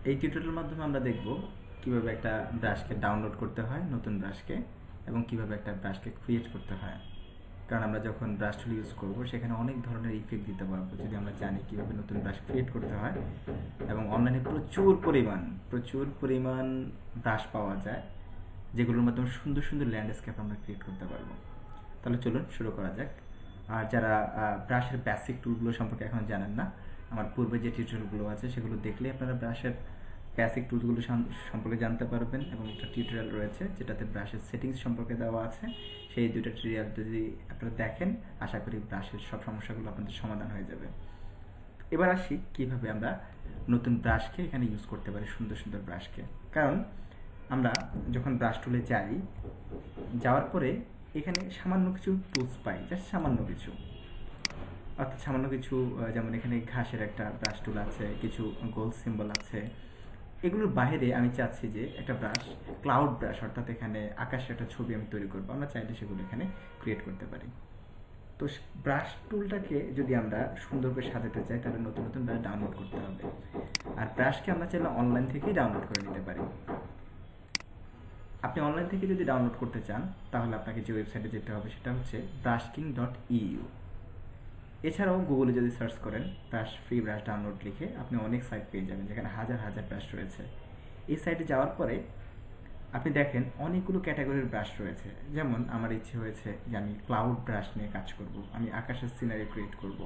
এই টিউটোরিয়ালের মাধ্যমে আমরা দেখব কিভাবে একটা ব্রাশকে ডাউনলোড করতে হয়, নতুন ব্রাশকে, এবং কিভাবে একটা ব্রাশকে ক্রিয়েট করতে হয়। কারণ আমরা যখন ব্রাশ টুল ইউজ করব সেখানে অনেক ধরনের ইফেক্ট দিতে পারবো যদি আমরা জানি কিভাবে নতুন ব্রাশ ক্রিয়েট করতে হয়। এবং অনলাইনে প্রচুর পরিমাণ ব্রাশ পাওয়া যায় যেগুলোর মাধ্যমে সুন্দর সুন্দর ল্যান্ডস্কেপ আমরা ক্রিয়েট করতে পারবো। তাহলে চলুন শুরু করা যাক। আর যারা ব্রাশের বেসিক টুলগুলো সম্পর্কে এখন জানেন না, আমার পূর্বে যে টিউটোরিয়ালগুলো আছে সেগুলো দেখলে আপনারা ব্রাশের বেসিক টুলগুলো সম্পর্কে জানতে পারবেন। এবং একটা টিউটোরিয়াল রয়েছে যেটাতে ব্রাশের সেটিংস সম্পর্কে দেওয়া আছে। সেই দুইটা টিউটোরিয়াল যদি আপনারা দেখেন, আশা করি ব্রাশের সব সমস্যাগুলো আপনাদের সমাধান হয়ে যাবে। এবার আসি কিভাবে আমরা নতুন ব্রাশকে এখানে ইউজ করতে পারি, সুন্দর সুন্দর ব্রাশকে। কারণ আমরা যখন ব্রাশ টুলে যাওয়ার পরে এখানে সামান্য কিছু টুলস পাই, জাস্ট সামান্য কিছু, অর্থাৎ সামান্য কিছু, যেমন এখানে ঘাসের একটা ব্রাশ টুল আছে, কিছু গোল সিম্বল আছে। এগুলোর বাইরে আমি চাচ্ছি যে একটা ব্রাশ, ক্লাউড ব্রাশ, অর্থাৎ এখানে আকাশের একটা ছবি আমি তৈরি করবো। আমরা চাইলে সেগুলো এখানে ক্রিয়েট করতে পারি। তো ব্রাশ টুলটাকে যদি আমরা সুন্দর করে সাজাতে চাই তাহলে নতুন নতুন ব্রাশ ডাউনলোড করতে হবে। আর ব্রাশকে আমরা চাইলে অনলাইন থেকেই ডাউনলোড করে নিতে পারি। আপনি অনলাইন থেকে যদি ডাউনলোড করতে চান তাহলে আপনাকে যে ওয়েবসাইটে যেতে হবে সেটা হচ্ছে brushking.eu। এছাড়াও গুগলে যদি সার্চ করেন ফ্রি ব্রাশ ডাউনলোড লিখে, আপনি অনেক সাইট পেয়ে যাবেন যেখানে হাজার হাজার ব্রাশ রয়েছে। এই সাইটে যাওয়ার পরে আপনি দেখেন অনেকগুলো ক্যাটাগরির ব্রাশ রয়েছে। যেমন আমার ইচ্ছে হয়েছে যে আমি ক্লাউড ব্রাশ নিয়ে কাজ করব, আমি আকাশের সিনারি ক্রিয়েট করব।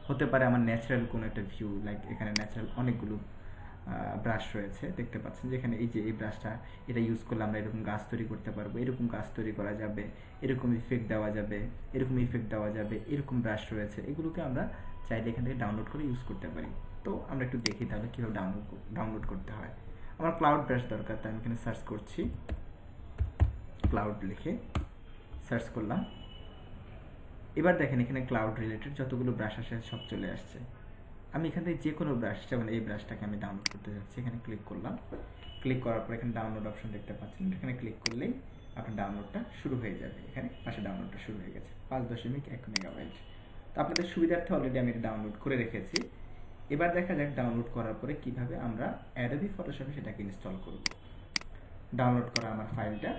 হতে পারে আমার ন্যাচারাল কোনো একটা ভিউ, লাইক এখানে ন্যাচারাল অনেকগুলো ব্রাশ রয়েছে, দেখতে পাচ্ছেন যেখানে এই যে এই ব্রাশটা, এটা ইউজ করলে আমরা এরকম গাছ তৈরি করতে পারবো, এরকম গাছ তৈরি করা যাবে, এরকম ইফেক্ট দেওয়া যাবে, এরকম ইফেক্ট দেওয়া যাবে, এরকম ব্রাশ রয়েছে। এগুলোকে আমরা চাইলে এখান থেকে ডাউনলোড করে ইউজ করতে পারি। তো আমরা একটু দেখি তাহলে কীভাবে ডাউনলোড করতে হয়। আমার ক্লাউড ব্রাশ দরকার, তাই আমি এখানে সার্চ করছি, ক্লাউড লিখে সার্চ করলাম। এবার দেখেন এখানে ক্লাউড রিলেটেড যতগুলো ব্রাশ আসে সব চলে আসছে। আমি এখান থেকে যে কোনো ব্রাশ, যেমন এই ব্রাশটাকে আমি ডাউনলোড করতে যাচ্ছি, এখানে ক্লিক করলাম। ক্লিক করার পর এখানে ডাউনলোড অপশন দেখতে পাচ্ছেন, এখানে ক্লিক করলেই আপনার ডাউনলোডটা শুরু হয়ে যাবে। এখানে পাশে ডাউনলোডটা শুরু হয়ে গেছে, 5.1 মেগাবাইট। তো আপনাদের সুবিধার্থে অলরেডি আমি এটা ডাউনলোড করে রেখেছি। এবার দেখা যাক ডাউনলোড করার পরে কিভাবে আমরা অ্যাডোবি ফটোশপে সেটাকে ইনস্টল করব। ডাউনলোড করা আমার ফাইলটা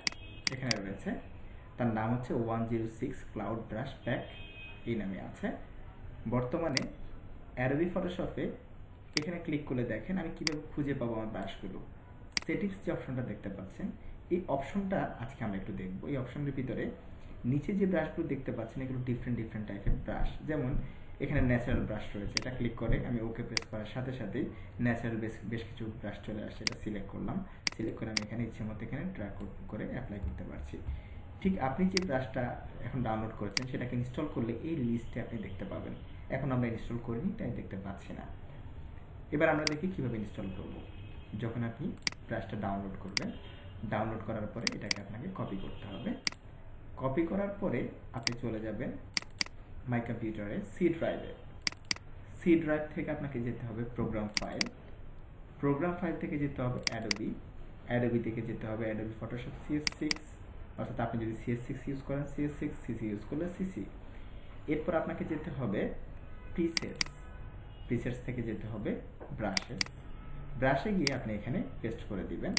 এখানে রয়েছে, তার নাম হচ্ছে 106 ক্লাউড ব্রাশ প্যাক, এই নামে আছে। বর্তমানে অ্যাডোবি ফটোশপে এখানে ক্লিক করলে দেখেন আমি কীভাবে খুঁজে পাবো আমার ব্রাশগুলো। সেটিংস যে অপশনটা দেখতে পাচ্ছেন, এই অপশনটা আজকে আমরা একটু দেখব। এই অপশনের ভিতরে নিচে যে ব্রাশগুলো দেখতে পাচ্ছেন এগুলো ডিফারেন্ট টাইপের ব্রাশ। যেমন এখানে ন্যাচারাল ব্রাশ রয়েছে, এটা ক্লিক করে আমি ওকে প্রেস করার সাথে সাথেই ন্যাচারাল বেশ কিছু ব্রাশ চলে আসছে। এটা সিলেক্ট করলাম, সিলেক্ট করে আমি এখানে ইচ্ছে মতো এখানে ড্র্যাগ করে অ্যাপ্লাই করতে পারছি। ঠিক আপনি যে ব্রাশটা এখন ডাউনলোড করেছেন সেটাকে ইনস্টল করলে এই লিস্টে আপনি দেখতে পাবেন। এখন আমরা ইনস্টল করিনি তাই দেখতে পাচ্ছি না। এবার আমরা দেখি কীভাবে ইনস্টল করব। যখন আপনি ব্রাশটা ডাউনলোড করবেন, ডাউনলোড করার পরে এটাকে আপনাকে কপি করতে হবে। কপি করার পরে আপনি চলে যাবেন মাই কম্পিউটারে সি ড্রাইভে। সি ড্রাইভ থেকে আপনাকে যেতে হবে প্রোগ্রাম ফাইল থেকে যেতে হবে অ্যাডোবি থেকে যেতে হবে অ্যাডোবি ফটোশপ CS6, অর্থাৎ আপনি যদি CS6 ইউজ করেন CS6, CC ইউজ করলে CC। এরপর আপনাকে যেতে হবে প্রিসেটস থেকে যেতে হবে ব্রাশে গিয়ে আপনি এখানে পেস্ট করে দিবেন।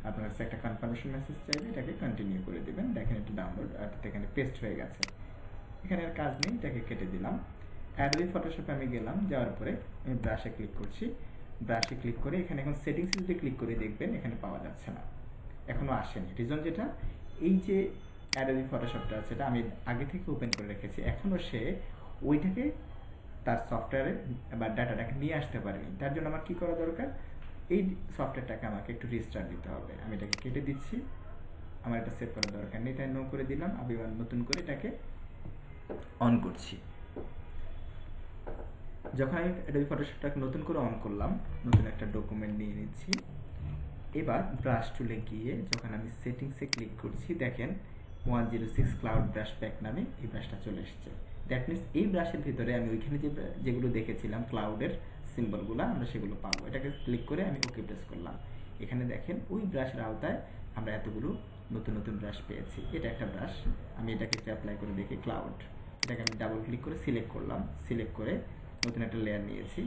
আপনার কাছে একটা কনফার্মেশন মেসেজ চাইবে, এটাকে কন্টিনিউ করে দিবেন। দেখেন এটা ডাউনলোড, অর্থাৎ এখানে পেস্ট হয়ে গেছে। এখানে আর কাজ নেই, এটাকে কেটে দিলাম। অ্যাডোবি ফটোশপে আমি গেলাম, যাওয়ার পরে আমি ব্রাশে ক্লিক করছি। ব্রাশে ক্লিক করে এখানে এখন সেটিংসে যদি ক্লিক করে দেখবেন এখানে পাওয়া যাচ্ছে না, এখনও আসেনি। রিজন যেটা, এই যে অ্যাডোবি ফটোশপটা আছে এটা আমি আগে থেকে ওপেন করে রেখেছি, এখনও সে ওইটাকে তার সফটওয়্যারে বা ডাটাটাকে নিয়ে আসতে পারেনি। তার জন্য আমার কী করা দরকার, এই সফটওয়্যারটাকে আমাকে একটু রিস্টার্ট দিতে হবে। আমি এটাকে কেটে দিচ্ছি, আমার এটা সেভ করার দরকার নেই, তাই নো করে দিলাম। আমি নতুন করে এটাকে অন করছি। যখন আমি অ্যাডোবি ফটোশপটাকে নতুন করে অন করলাম, নতুন একটা ডকুমেন্ট নিয়ে নিচ্ছি। এবার ব্রাশ টুলে গিয়ে যখন আমি সেটিংসে ক্লিক করছি, দেখেন 106 ক্লাউড ব্রাশ প্যাক নামে এই ব্রাশটা চলে এসছে। দ্যাট মিনস এই ব্রাশের ভিতরে আমি ওইখানে যেগুলো দেখেছিলাম ক্লাউডের সিম্বলগুলো, আমরা সেগুলো পাবো। এটাকে ক্লিক করে আমি ওকে প্রেস করলাম। এখানে দেখেন ওই ব্রাশের আওতায় আমরা এতগুলো নতুন ব্রাশ পেয়েছি। এটা একটা ব্রাশ, আমি এটাকে অ্যাপ্লাই করে দেখি ক্লাউড। এটাকে আমি ডাবল ক্লিক করে সিলেক্ট করলাম, সিলেক্ট করে নতুন একটা লেয়ার নিয়েছি।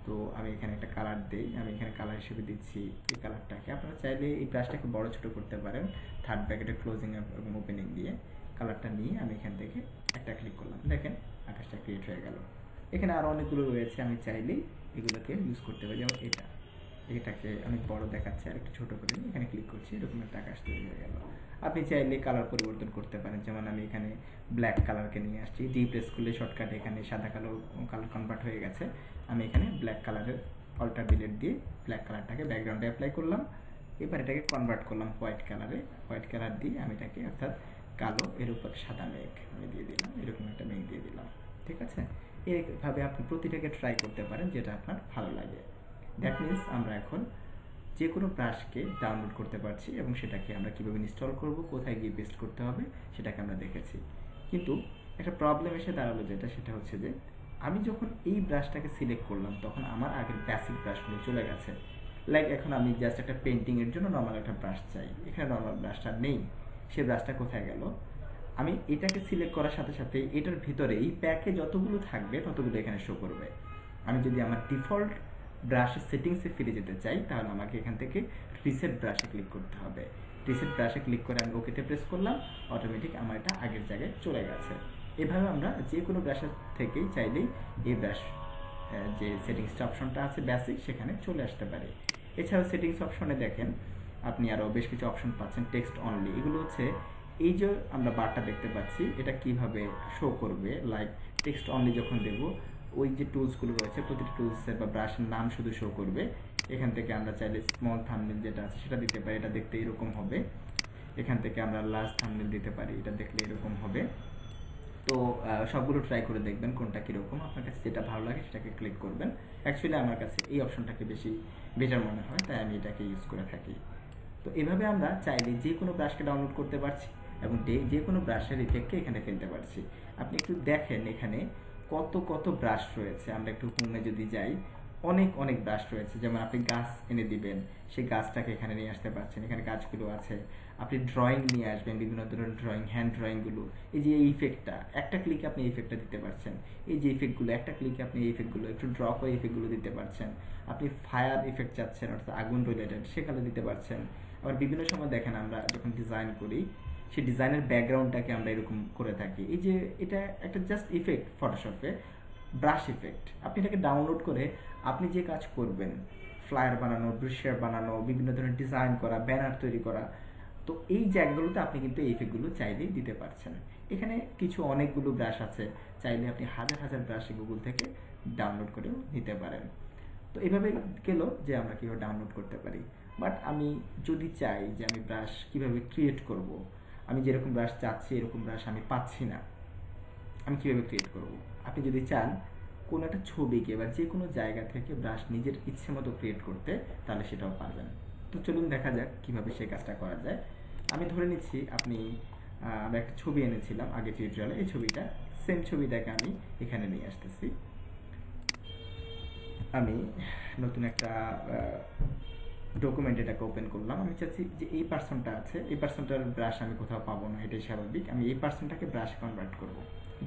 তো আমি এখানে একটা কালার দেই, আমি এখানে কালার হিসেবে দিচ্ছি এই কালারটাকে। আপনারা চাইলে এই ব্রাশটাকে বড় ছোট করতে পারেন থার্ড ব্র্যাকেটের ক্লোজিং এবং ওপেনিং দিয়ে। কালারটা নিয়ে আমি এখান থেকে একটা ক্লিক করলাম, দেখেন আকাশটা ক্রিয়েট হয়ে গেল। এখানে আরও অনেকগুলো রয়েছে, আমি চাইলেই এগুলোকে ইউজ করতে পারি। যেমন এটাকে অনেক বড় দেখাচ্ছে, আর একটু ছোটো করে এখানে ক্লিক করছি, এরকম একটা আকাশ তৈরি হয়ে গেল। আপনি চাইলে কালার পরিবর্তন করতে পারেন, যেমন আমি এখানে ব্ল্যাক কালারকে নিয়ে আসছি, ডি প্রেস করলে শর্টকাট এখানে সাদা কালো কালার কনভার্ট হয়ে গেছে। আমি এখানে ব্ল্যাক কালারের অল্টার ডিলিট দিয়ে ব্ল্যাক কালারটাকে ব্যাকগ্রাউন্ডে অ্যাপ্লাই করলাম। এবার এটাকে কনভার্ট করলাম হোয়াইট কালারে, হোয়াইট কালার দিয়ে আমি এটাকে অর্থাৎ কালো এর উপর সাদা মেঘ আমি দিয়ে দিলাম, এরকম একটা মেঘ দিয়ে দিলাম। ঠিক আছে, এইভাবে আপনি প্রতিটাকে ট্রাই করতে পারেন যেটা আপনার ভালো লাগে। দ্যাট মিনস আমরা এখন যে কোনো ব্রাশকে ডাউনলোড করতে পারছি এবং সেটাকে আমরা কীভাবে ইনস্টল করব, কোথায় গিয়ে পেস্ট করতে হবে সেটাকে আমরা দেখেছি। কিন্তু একটা প্রবলেম এসে দাঁড়ালো যেটা, সেটা হচ্ছে যে আমি যখন এই ব্রাশটাকে সিলেক্ট করলাম তখন আমার আগের বেসিক ব্রাশগুলো চলে গেছে। লাইক এখন আমি জাস্ট একটা পেন্টিংয়ের জন্য নর্মাল একটা ব্রাশ চাই, এখানে নর্মাল ব্রাশটা নেই। সে ব্রাশটা কোথায় গেল? আমি এটাকে সিলেক্ট করার সাথে সাথে এটার ভিতরে এই প্যাকে যতগুলো থাকবে ততগুলো এখানে শো করবে। আমি যদি আমার ডিফল্ট ব্রাশের সেটিংসে ফিরে যেতে চাই তাহলে আমাকে এখান থেকে রিসেট ব্রাশে ক্লিক করতে হবে। রিসেট ব্রাশে ক্লিক করে আমি ওকেতে প্রেস করলাম, অটোমেটিক আমার এটা আগের জায়গায় চলে গেছে। এভাবে আমরা যে কোনো ব্রাশের থেকেই চাইলেই এই ব্রাশ যে সেটিংসটা অপশনটা আছে বেসিক, সেখানে চলে আসতে পারে। এছাড়াও সেটিংস অপশনে দেখেন আপনি আরও বেশ কিছু অপশন পাচ্ছেন, টেক্সট অনলি। এগুলো হচ্ছে এই যে আমরা বারটা দেখতে পাচ্ছি এটা কিভাবে শো করবে। লাইক টেক্সট অনলি যখন দেব, ওই যে টুলসগুলো রয়েছে প্রতিটি টুলসের বা ব্রাশের নাম শুধু শো করবে। এখান থেকে আমরা চাইলে স্মল থাম্বনেল যেটা আছে সেটা দিতে পারি, এটা দেখতে এরকম হবে। এখান থেকে আমরা লার্জ থাম্বনেল দিতে পারি, এটা দেখলে এরকম হবে। তো সবগুলো ট্রাই করে দেখবেন কোনটা কীরকম, আপনার কাছে যেটা ভালো লাগে সেটাকে ক্লিক করবেন। অ্যাকচুয়ালি আমার কাছে এই অপশনটাকে বেশি বেটার মনে হয়, তাই আমি এটাকে ইউজ করে থাকি। তো এভাবে আমরা চাইলে যে কোনো ব্রাশকে ডাউনলোড করতে পারছি এবং যে কোনো ব্রাশের ইফেক্টকে এখানে ফেলতে পারছি। আপনি একটু দেখেন এখানে কত কত ব্রাশ রয়েছে। আমরা একটু হোমে যদি যাই, অনেক অনেক ব্রাশ রয়েছে। যেমন আপনি গাছ এনে দিবেন, সেই গাছটাকে এখানে নিয়ে আসতে পারছেন, এখানে গাছগুলো আছে। আপনি ড্রয়িং নিয়ে আসবেন, বিভিন্ন ধরনের ড্রয়িং, হ্যান্ড ড্রয়িংগুলো। এই যে এই ইফেক্টটা, একটা ক্লিকে আপনি ইফেক্টটা দিতে পারছেন। এই যে ইফেক্টগুলো, একটা ক্লিকে আপনি এই ইফেক্টগুলো একটু ড্র করে ইফেক্টগুলো দিতে পারছেন। আপনি ফায়ার ইফেক্ট চাচ্ছেন অর্থাৎ আগুন রিলেটেড, সেখানে দিতে পারছেন। আবার বিভিন্ন সময় দেখেন আমরা যখন ডিজাইন করি, সেই ডিজাইনের ব্যাকগ্রাউন্ডটাকে আমরা এরকম করে থাকি। এই যে এটা একটা জাস্ট ইফেক্ট ফটোশপে, ব্রাশ ইফেক্ট। আপনি এটাকে ডাউনলোড করে আপনি যে কাজ করবেন, ফ্লায়ার বানানো, ব্রোশার বানানো, বিভিন্ন ধরনের ডিজাইন করা, ব্যানার তৈরি করা, তো এই জায়গাগুলোতে আপনি কিন্তু এই ইফেক্টগুলো চাইলেই দিতে পারছেন। এখানে কিছু অনেকগুলো ব্রাশ আছে, চাইলে আপনি হাজার হাজার ব্রাশ গুগল থেকে ডাউনলোড করেও নিতে পারেন। তো এইভাবে গেল যে আমরা কীভাবে ডাউনলোড করতে পারি। বাট আমি যদি চাই যে আমি ব্রাশ কীভাবে ক্রিয়েট করব, আমি যেরকম ব্রাশ চাচ্ছি এরকম ব্রাশ আমি পাচ্ছি না, আমি কীভাবে ক্রিয়েট করব? আপনি যদি চান কোনো একটা ছবিকে বা যে কোনো জায়গা থেকে ব্রাশ নিজের ইচ্ছে মতো ক্রিয়েট করতে, তাহলে সেটাও পারবেন। তো চলুন দেখা যাক কীভাবে সেই কাজটা করা যায়। আমি ধরে নিচ্ছি আমরা একটা ছবি এনেছিলাম আগে টিউটোরিয়ালে, এই ছবিটা, সেম ছবিটাকে আমি এখানে নিয়ে আসতেছি। আমি নতুন একটা ডকুমেন্ট এটাকে ওপেন করলাম। আমি চাচ্ছি যে এই পার্সনটা আছে, এই পার্সনটার ব্রাশ আমি কোথাও পাবো না, এটাই স্বাভাবিক। আমি এই পার্সনটাকে ব্রাশ কনভার্ট করব,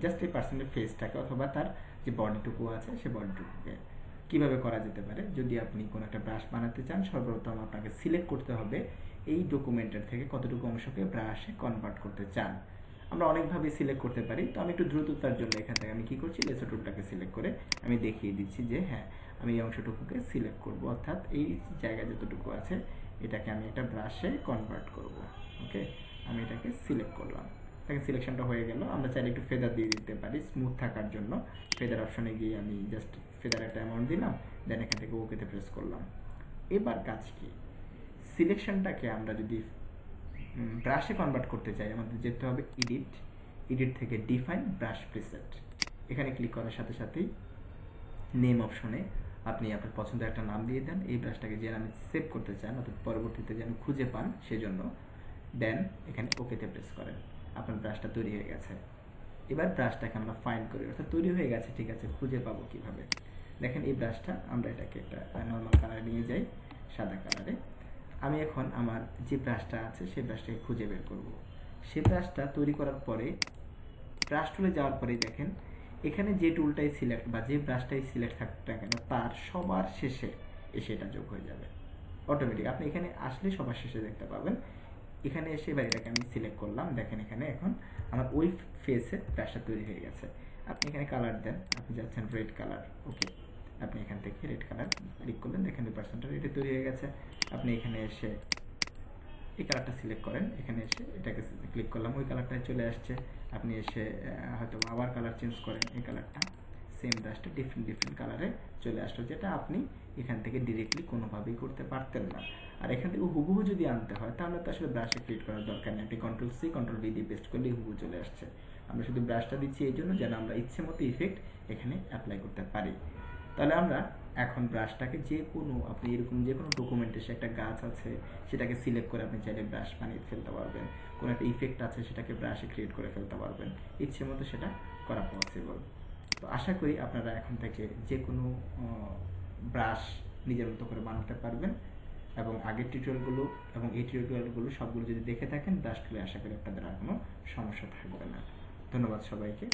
জাস্ট এই পার্সনের ফেসটাকে অথবা তার যে বডিটুকু আছে সে বডিটুকুকে। কীভাবে করা যেতে পারে? যদি আপনি কোনো একটা ব্রাশ বানাতে চান, সর্বপ্রথম আপনাকে সিলেক্ট করতে হবে এই ডকুমেন্টের থেকে কতটুকু অংশকে ব্রাশে কনভার্ট করতে চান। আমরা অনেকভাবে সিলেক্ট করতে পারি। তো আমি একটু দ্রুততার জন্য এখান থেকে আমি কী করছি, লেসার টুলটাকে সিলেক্ট করে আমি দেখিয়ে দিচ্ছি যে হ্যাঁ আমি এই অংশটুকুকে সিলেক্ট করব, অর্থাৎ এই জায়গা যতটুকু আছে এটাকে আমি একটা ব্রাশে কনভার্ট করব। ওকে, আমি এটাকে সিলেক্ট করলাম, এটাকে সিলেকশনটা হয়ে গেল। আমরা চাইলে একটু ফেদার দিয়ে দিতে পারি স্মুথ থাকার জন্য। ফেদার অপশনে গিয়ে আমি জাস্ট ফেদার একটা অ্যামাউন্ট দিলাম, দেন এখান থেকে ওকেতে প্রেস করলাম। এবার কাজ কি, সিলেকশনটাকে আমরা যদি ব্রাশে কনভার্ট করতে চাই, আমাদের যেতে হবে এডিট থেকে ডিফাইন ব্রাশ প্রিসেট। এখানে ক্লিক করার সাথে সাথেই নেম অপশনে আপনি আপনার পছন্দের একটা নাম দিয়ে দেন। এই ব্রাশটাকে যে নামে সেভ করতে চান অর্থাৎ পরবর্তীতে যেন খুঁজে পান সেজন্য, দেন এখানে ওকেতে প্রেস করেন। আপনার ব্রাশটা তৈরি হয়ে গেছে। এবার ব্রাশটাকে আমরা ফাইন্ড করি, অর্থাৎ তৈরি হয়ে গেছে, ঠিক আছে, খুঁজে পাবো কিভাবে? দেখেন এই ব্রাশটা, আমরা এটাকে একটা নর্মাল কালারে নিয়ে যাই, সাদা কালারে। আমি এখন আমার যে ব্রাশটা আছে সেই ব্রাশটাকে খুঁজে বের করব। সে ব্রাশটা তৈরি করার পরে ব্রাশ টুলে যাওয়ার পরেই দেখেন এখানে যে টুলটাই সিলেক্ট বা যে ব্রাশটাই সিলেক্ট থাকুক না কেন তার সবার শেষে এসে এটা যোগ হয়ে যাবে অটোমেটিক। আপনি এখানে আসলে সবার শেষে দেখতে পাবেন। এখানে এসে এবার এটাকে আমি সিলেক্ট করলাম, দেখেন এখানে এখন আমার ওই ফেসে ব্রাশটা তৈরি হয়ে গেছে। আপনি এখানে কালার দেন, আপনি যাচ্ছেন রেড কালার, ওকে, আপনি এখান থেকে রেড কালার ক্লিক করলেন, দেখেন 2% রেডে তৈরি হয়ে গেছে। আপনি এখানে এসে এই কালারটা সিলেক্ট করেন, এখানে এসে এটাকে ক্লিক করলাম, ওই কালারটায় চলে আসছে। আপনি এসে হয়তো আবার কালার চেঞ্জ করেন, এই কালারটা সেম ব্রাশটা ডিফারেন্ট কালারে চলে আসলো, যেটা আপনি এখান থেকে ডিরেক্টলি কোনোভাবেই করতে পারতেন না। আর এখান থেকে হুবহু যদি আনতে হয় তাহলে তো আসলে ব্রাশে ক্রিয়েট করার দরকার নেই, আপনি Ctrl+C Ctrl+V দিয়ে পেস্ট করলেই হুবহু চলে আসছে। আমরা শুধু ব্রাশটা দিচ্ছি এই জন্য যেন আমরা ইচ্ছে মতো ইফেক্ট এখানে অ্যাপ্লাই করতে পারি। তাহলে আমরা এখন ব্রাশটাকে যে কোনো, আপনি এরকম যে কোনো ডকুমেন্টে সে একটা গাছ আছে সেটাকে সিলেক্ট করে আপনি চাইলে ব্রাশ বানিয়ে ফেলতে পারবেন, কোনো একটা ইফেক্ট আছে সেটাকে ব্রাশে ক্রিয়েট করে ফেলতে পারবেন, ইচ্ছে মতো সেটা করা পসিবল। তো আশা করি আপনারা এখন থেকে যে কোনো ব্রাশ নিজের মতো করে বানাতে পারবেন, এবং আগের টিউটোরিয়ালগুলো এবং এই টিউটোরিয়ালগুলো সবগুলো যদি দেখে থাকেন ব্রাশ টুলে আশা করি আপনাদের আর কোনো সমস্যা থাকবে না। ধন্যবাদ সবাইকে।